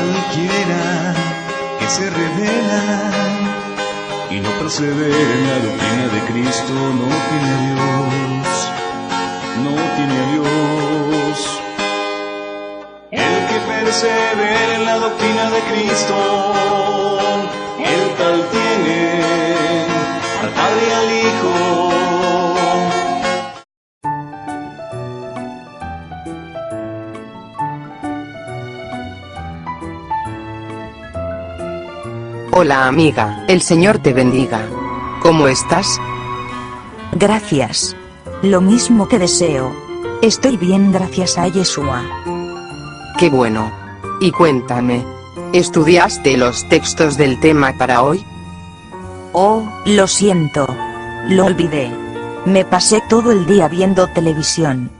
Cualquiera que se revela y no persevera en la doctrina de Cristo no tiene a Dios, no tiene a Dios. El que persevera en la doctrina de Cristo, el tal tiene al Padre y al Hijo. Hola amiga, el Señor te bendiga. ¿Cómo estás? Gracias. Lo mismo que deseo. Estoy bien gracias a Yeshua. Qué bueno. Y cuéntame, ¿estudiaste los textos del tema para hoy? Oh, lo siento. Lo olvidé. Me pasé todo el día viendo televisión.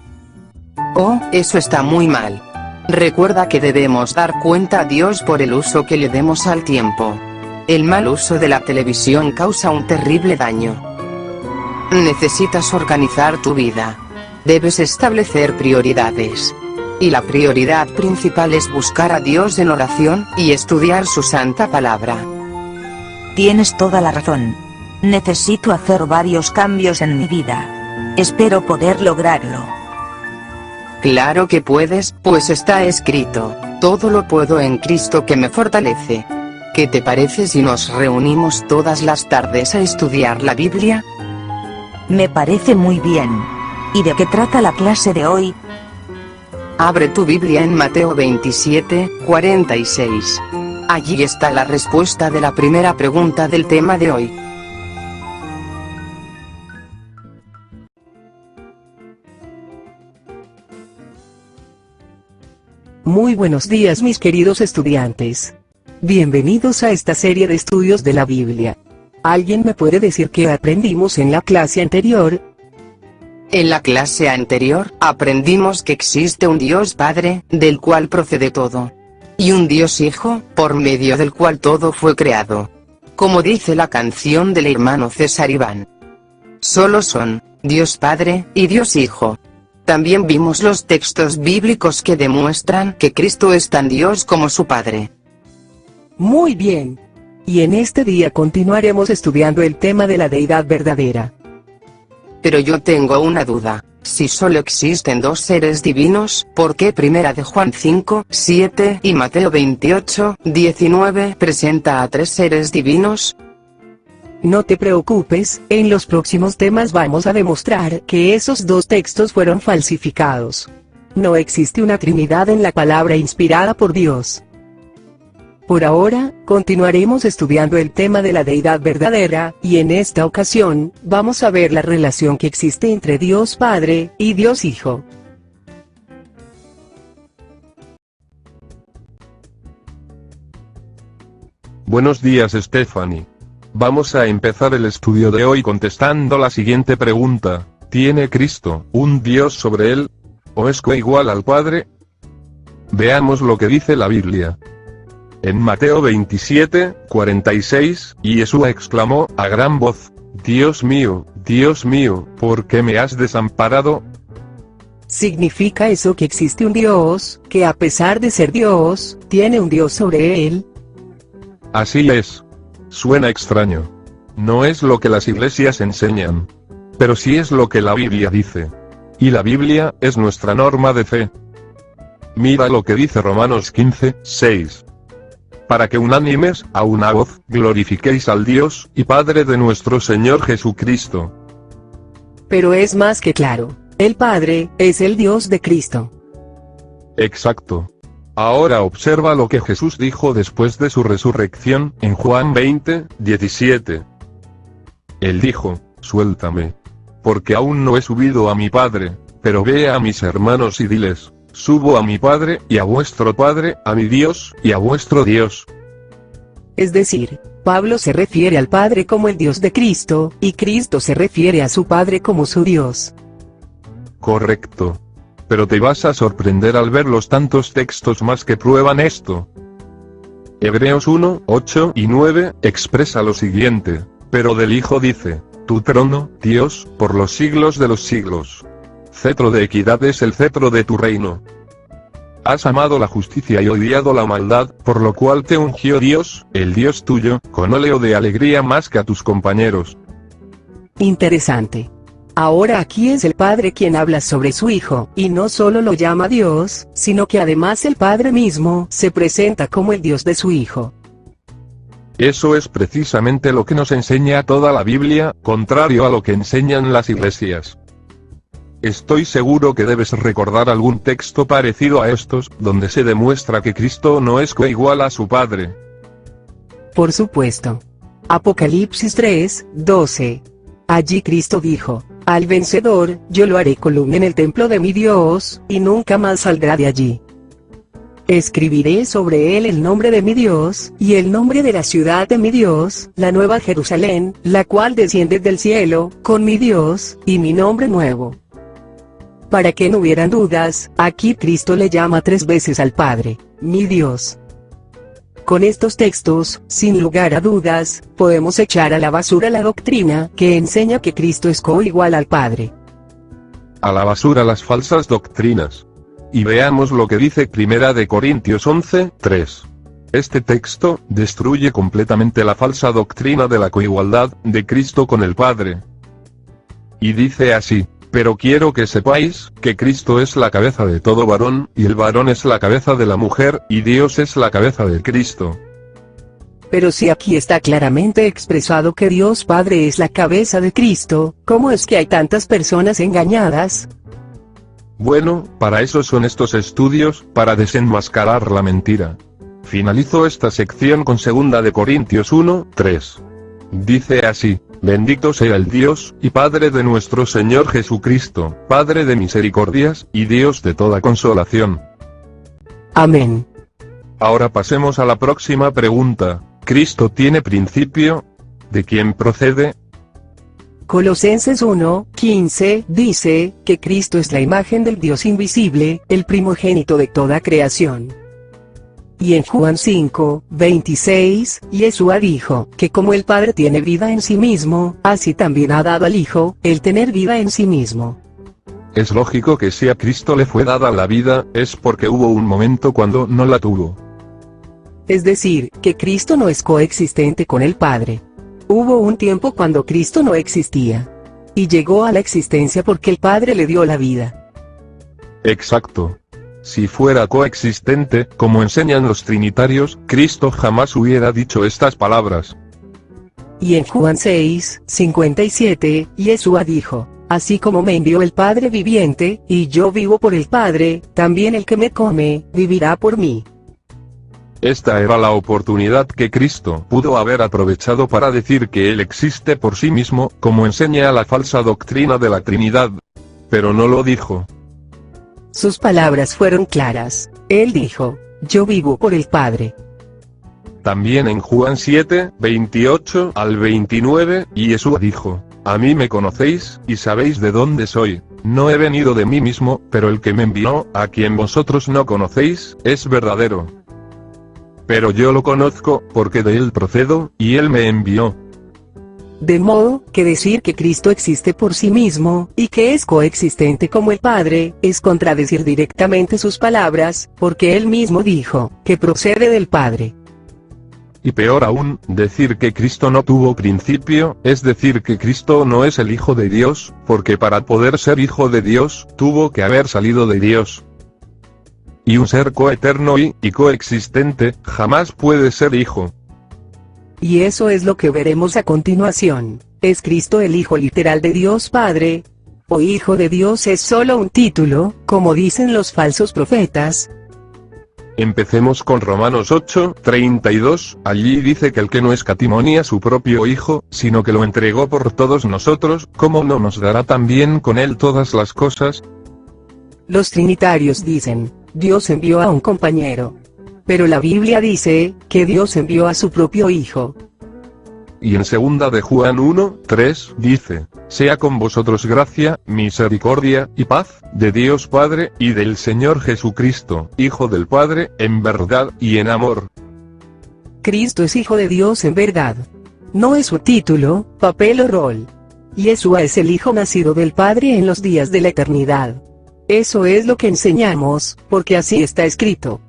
Oh, eso está muy mal. Recuerda que debemos dar cuenta a Dios por el uso que le demos al tiempo. El mal uso de la televisión causa un terrible daño. Necesitas organizar tu vida. Debes establecer prioridades. Y la prioridad principal es buscar a Dios en oración y estudiar su santa palabra. Tienes toda la razón. Necesito hacer varios cambios en mi vida. Espero poder lograrlo. Claro que puedes, pues está escrito: todo lo puedo en Cristo que me fortalece. ¿Qué te parece si nos reunimos todas las tardes a estudiar la Biblia? Me parece muy bien. ¿Y de qué trata la clase de hoy? Abre tu Biblia en Mateo 27, 46. Allí está la respuesta de la primera pregunta del tema de hoy. Muy buenos días mis queridos estudiantes. Bienvenidos a esta serie de estudios de la Biblia. ¿Alguien me puede decir qué aprendimos en la clase anterior? En la clase anterior, aprendimos que existe un Dios Padre, del cual procede todo. Y un Dios Hijo, por medio del cual todo fue creado. Como dice la canción del hermano César Iván. Solo son Dios Padre y Dios Hijo. También vimos los textos bíblicos que demuestran que Cristo es tan Dios como su Padre. Muy bien. Y en este día continuaremos estudiando el tema de la deidad verdadera. Pero yo tengo una duda. Si solo existen dos seres divinos, ¿por qué Primera de Juan 5, 7 y Mateo 28, 19 presenta a tres seres divinos? No te preocupes, en los próximos temas vamos a demostrar que esos dos textos fueron falsificados. No existe una Trinidad en la palabra inspirada por Dios. Por ahora, continuaremos estudiando el tema de la deidad verdadera, y en esta ocasión, vamos a ver la relación que existe entre Dios Padre y Dios Hijo. Buenos días Stephanie. Vamos a empezar el estudio de hoy contestando la siguiente pregunta: ¿tiene Cristo un Dios sobre él? ¿O es coigual al Padre? Veamos lo que dice la Biblia. En Mateo 27, 46, Yeshua exclamó a gran voz: Dios mío, ¿por qué me has desamparado? ¿Significa eso que existe un Dios, que a pesar de ser Dios, tiene un Dios sobre él? Así es. Suena extraño. No es lo que las iglesias enseñan. Pero sí es lo que la Biblia dice. Y la Biblia es nuestra norma de fe. Mira lo que dice Romanos 15, 6. Para que unánimes, a una voz, glorifiquéis al Dios y Padre de nuestro Señor Jesucristo. Pero es más que claro, el Padre es el Dios de Cristo. Exacto. Ahora observa lo que Jesús dijo después de su resurrección, en Juan 20, 17. Él dijo: suéltame. Porque aún no he subido a mi Padre, pero ve a mis hermanos y diles: subo a mi Padre y a vuestro Padre, a mi Dios y a vuestro Dios. Es decir, Pablo se refiere al Padre como el Dios de Cristo, y Cristo se refiere a su Padre como su Dios. Correcto. Pero te vas a sorprender al ver los tantos textos más que prueban esto. Hebreos 1, 8 y 9 expresa lo siguiente: pero del Hijo dice: tu trono, Dios, por los siglos de los siglos. Cetro de equidad es el cetro de tu reino. Has amado la justicia y odiado la maldad, por lo cual te ungió Dios, el Dios tuyo, con óleo de alegría más que a tus compañeros. Interesante. Ahora aquí es el Padre quien habla sobre su Hijo, y no solo lo llama Dios, sino que además el Padre mismo se presenta como el Dios de su Hijo. Eso es precisamente lo que nos enseña toda la Biblia, contrario a lo que enseñan las iglesias. Estoy seguro que debes recordar algún texto parecido a estos, donde se demuestra que Cristo no es coigual a su Padre. Por supuesto. Apocalipsis 3:12. Allí Cristo dijo: al vencedor, yo lo haré columna en el templo de mi Dios, y nunca más saldrá de allí. Escribiré sobre él el nombre de mi Dios, y el nombre de la ciudad de mi Dios, la nueva Jerusalén, la cual desciende del cielo, con mi Dios, y mi nombre nuevo. Para que no hubieran dudas, aquí Cristo le llama 3 veces al Padre, mi Dios. Con estos textos, sin lugar a dudas, podemos echar a la basura la doctrina que enseña que Cristo es coigual al Padre. A la basura las falsas doctrinas. Y veamos lo que dice 1 Corintios 11:3. Este texto destruye completamente la falsa doctrina de la coigualdad de Cristo con el Padre. Y dice así: pero quiero que sepáis, que Cristo es la cabeza de todo varón, y el varón es la cabeza de la mujer, y Dios es la cabeza de Cristo. Pero si aquí está claramente expresado que Dios Padre es la cabeza de Cristo, ¿cómo es que hay tantas personas engañadas? Bueno, para eso son estos estudios, para desenmascarar la mentira. Finalizo esta sección con 2 Corintios 1:3. Dice así: bendito sea el Dios y Padre de nuestro Señor Jesucristo, Padre de misericordias, y Dios de toda consolación. Amén. Ahora pasemos a la próxima pregunta. ¿Cristo tiene principio? ¿De quién procede? Colosenses 1:15 dice que Cristo es la imagen del Dios invisible, el primogénito de toda creación. Y en Juan 5:26, Yeshua dijo que como el Padre tiene vida en sí mismo, así también ha dado al Hijo el tener vida en sí mismo. Es lógico que si a Cristo le fue dada la vida, es porque hubo un momento cuando no la tuvo. Es decir, que Cristo no es coexistente con el Padre. Hubo un tiempo cuando Cristo no existía. Y llegó a la existencia porque el Padre le dio la vida. Exacto. Si fuera coexistente, como enseñan los trinitarios, Cristo jamás hubiera dicho estas palabras. Y en Juan 6:57, Yeshua dijo: así como me envió el Padre viviente, y yo vivo por el Padre, también el que me come, vivirá por mí. Esta era la oportunidad que Cristo pudo haber aprovechado para decir que Él existe por sí mismo, como enseña la falsa doctrina de la Trinidad. Pero no lo dijo. Sus palabras fueron claras. Él dijo: yo vivo por el Padre. También en Juan 7:28 al 29, Yeshua dijo: a mí me conocéis, y sabéis de dónde soy. No he venido de mí mismo, pero el que me envió, a quien vosotros no conocéis, es verdadero. Pero yo lo conozco, porque de él procedo, y él me envió. De modo, que decir que Cristo existe por sí mismo, y que es coexistente como el Padre, es contradecir directamente sus palabras, porque él mismo dijo, que procede del Padre. Y peor aún, decir que Cristo no tuvo principio, es decir que Cristo no es el Hijo de Dios, porque para poder ser Hijo de Dios, tuvo que haber salido de Dios. Y un ser coeterno y coexistente, jamás puede ser hijo. Y eso es lo que veremos a continuación. ¿Es Cristo el Hijo literal de Dios Padre? ¿O Hijo de Dios es solo un título, como dicen los falsos profetas? Empecemos con Romanos 8:32, allí dice que el que no escatimó ni a su propio Hijo, sino que lo entregó por todos nosotros, ¿cómo no nos dará también con él todas las cosas? Los trinitarios dicen: Dios envió a un compañero. Pero la Biblia dice, que Dios envió a su propio Hijo. Y en 2 de Juan 1:3, dice: sea con vosotros gracia, misericordia, y paz, de Dios Padre, y del Señor Jesucristo, Hijo del Padre, en verdad, y en amor. Cristo es Hijo de Dios en verdad. No es su título, papel o rol. Yeshua es el Hijo nacido del Padre en los días de la eternidad. Eso es lo que enseñamos, porque así está escrito.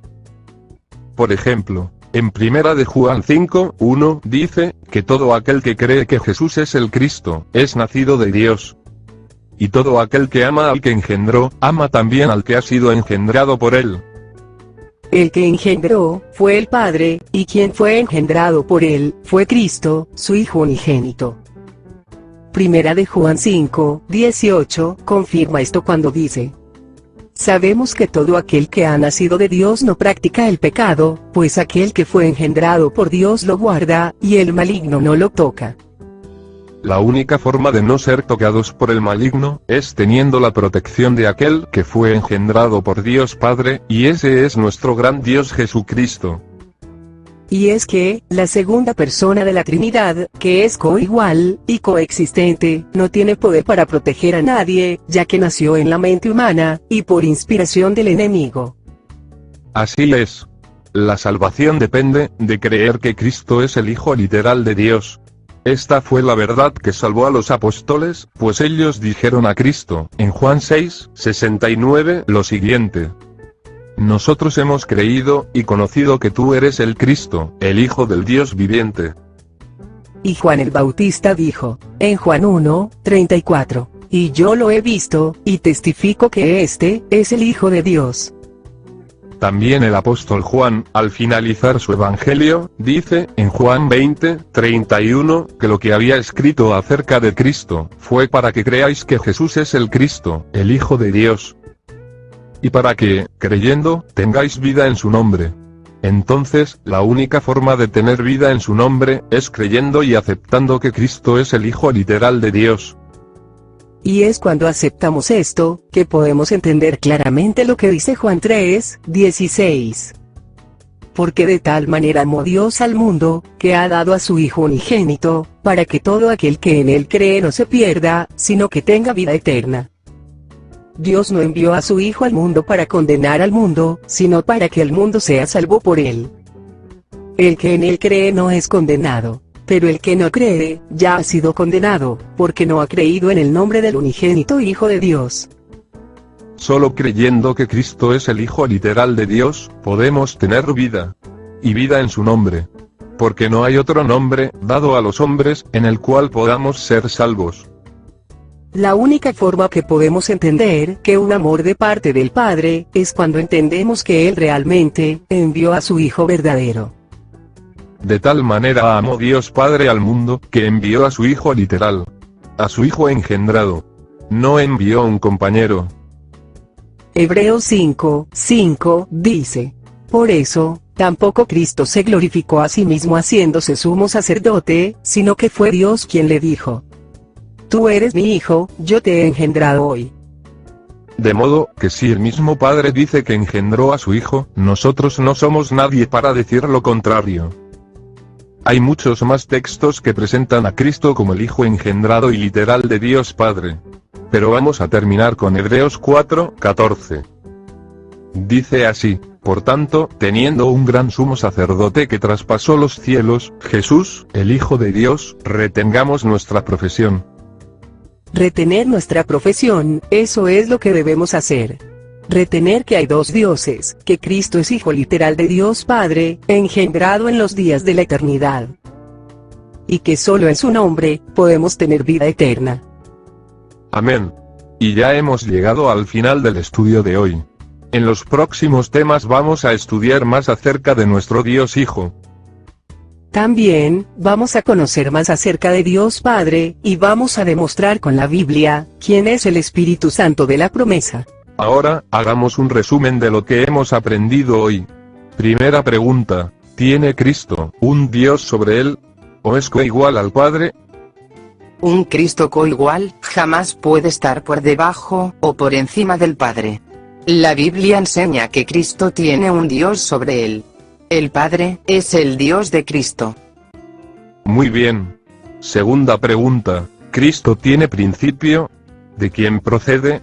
Por ejemplo, en Primera de Juan 5:1 dice, que todo aquel que cree que Jesús es el Cristo, es nacido de Dios. Y todo aquel que ama al que engendró, ama también al que ha sido engendrado por él. El que engendró, fue el Padre, y quien fue engendrado por él, fue Cristo, su Hijo unigénito. Primera de Juan 5:18, confirma esto cuando dice: sabemos que todo aquel que ha nacido de Dios no practica el pecado, pues aquel que fue engendrado por Dios lo guarda, y el maligno no lo toca. La única forma de no ser tocados por el maligno, es teniendo la protección de aquel que fue engendrado por Dios Padre, y ese es nuestro gran Dios Jesucristo. Y es que, la segunda persona de la Trinidad, que es coigual, y coexistente, no tiene poder para proteger a nadie, ya que nació en la mente humana, y por inspiración del enemigo. Así es. La salvación depende, de creer que Cristo es el Hijo literal de Dios. Esta fue la verdad que salvó a los apóstoles, pues ellos dijeron a Cristo, en Juan 6:69, lo siguiente: nosotros hemos creído, y conocido que tú eres el Cristo, el Hijo del Dios viviente. Y Juan el Bautista dijo, en Juan 1:34, y yo lo he visto, y testifico que este, es el Hijo de Dios. También el apóstol Juan, al finalizar su evangelio, dice, en Juan 20:31, que lo que había escrito acerca de Cristo, fue para que creáis que Jesús es el Cristo, el Hijo de Dios. Y para que, creyendo, tengáis vida en su nombre. Entonces, la única forma de tener vida en su nombre, es creyendo y aceptando que Cristo es el Hijo literal de Dios. Y es cuando aceptamos esto, que podemos entender claramente lo que dice Juan 3:16. Porque de tal manera amó Dios al mundo, que ha dado a su Hijo unigénito, para que todo aquel que en él cree no se pierda, sino que tenga vida eterna. Dios no envió a su Hijo al mundo para condenar al mundo, sino para que el mundo sea salvo por él. El que en él cree no es condenado, pero el que no cree, ya ha sido condenado, porque no ha creído en el nombre del unigénito Hijo de Dios. Solo creyendo que Cristo es el Hijo literal de Dios, podemos tener vida. Y vida en su nombre. Porque no hay otro nombre, dado a los hombres, en el cual podamos ser salvos. La única forma que podemos entender que un amor de parte del Padre, es cuando entendemos que Él realmente, envió a su Hijo verdadero. De tal manera amó Dios Padre al mundo, que envió a su Hijo literal. A su Hijo engendrado. No envió un compañero. Hebreos 5:5 dice: por eso, tampoco Cristo se glorificó a sí mismo haciéndose sumo sacerdote, sino que fue Dios quien le dijo: tú eres mi Hijo, yo te he engendrado hoy. De modo, que si el mismo Padre dice que engendró a su Hijo, nosotros no somos nadie para decir lo contrario. Hay muchos más textos que presentan a Cristo como el Hijo engendrado y literal de Dios Padre. Pero vamos a terminar con Hebreos 4:14. Dice así: por tanto, teniendo un gran sumo sacerdote que traspasó los cielos, Jesús, el Hijo de Dios, retengamos nuestra profesión. Retener nuestra profesión, eso es lo que debemos hacer. Retener que hay dos dioses, que Cristo es Hijo literal de Dios Padre, engendrado en los días de la eternidad. Y que solo en su nombre, podemos tener vida eterna. Amén. Y ya hemos llegado al final del estudio de hoy. En los próximos temas vamos a estudiar más acerca de nuestro Dios Hijo. También, vamos a conocer más acerca de Dios Padre, y vamos a demostrar con la Biblia, quién es el Espíritu Santo de la promesa. Ahora, hagamos un resumen de lo que hemos aprendido hoy. Primera pregunta: ¿tiene Cristo un Dios sobre él? ¿O es coigual al Padre? Un Cristo coigual jamás puede estar por debajo o por encima del Padre. La Biblia enseña que Cristo tiene un Dios sobre él. El Padre es el Dios de Cristo. Muy bien. Segunda pregunta: ¿Cristo tiene principio? ¿De quién procede?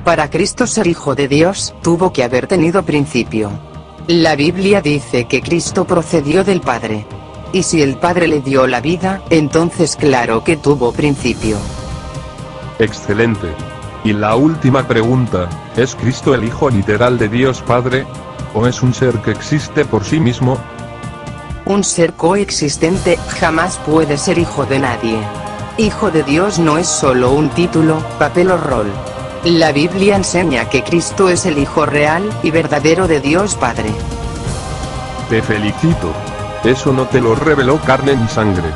Para Cristo ser Hijo de Dios, tuvo que haber tenido principio. La Biblia dice que Cristo procedió del Padre. Y si el Padre le dio la vida, entonces claro que tuvo principio. Excelente. Y la última pregunta, ¿es Cristo el Hijo literal de Dios Padre? ¿O es un ser que existe por sí mismo? Un ser coexistente jamás puede ser hijo de nadie. Hijo de Dios no es solo un título, papel o rol. La Biblia enseña que Cristo es el Hijo real y verdadero de Dios Padre. Te felicito. Eso no te lo reveló carne ni sangre.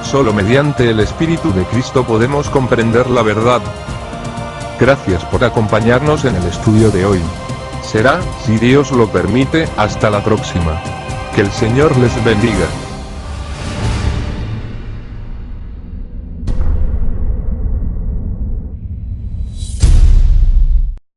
Solo mediante el Espíritu de Cristo podemos comprender la verdad. Gracias por acompañarnos en el estudio de hoy. Será, si Dios lo permite, hasta la próxima. Que el Señor les bendiga.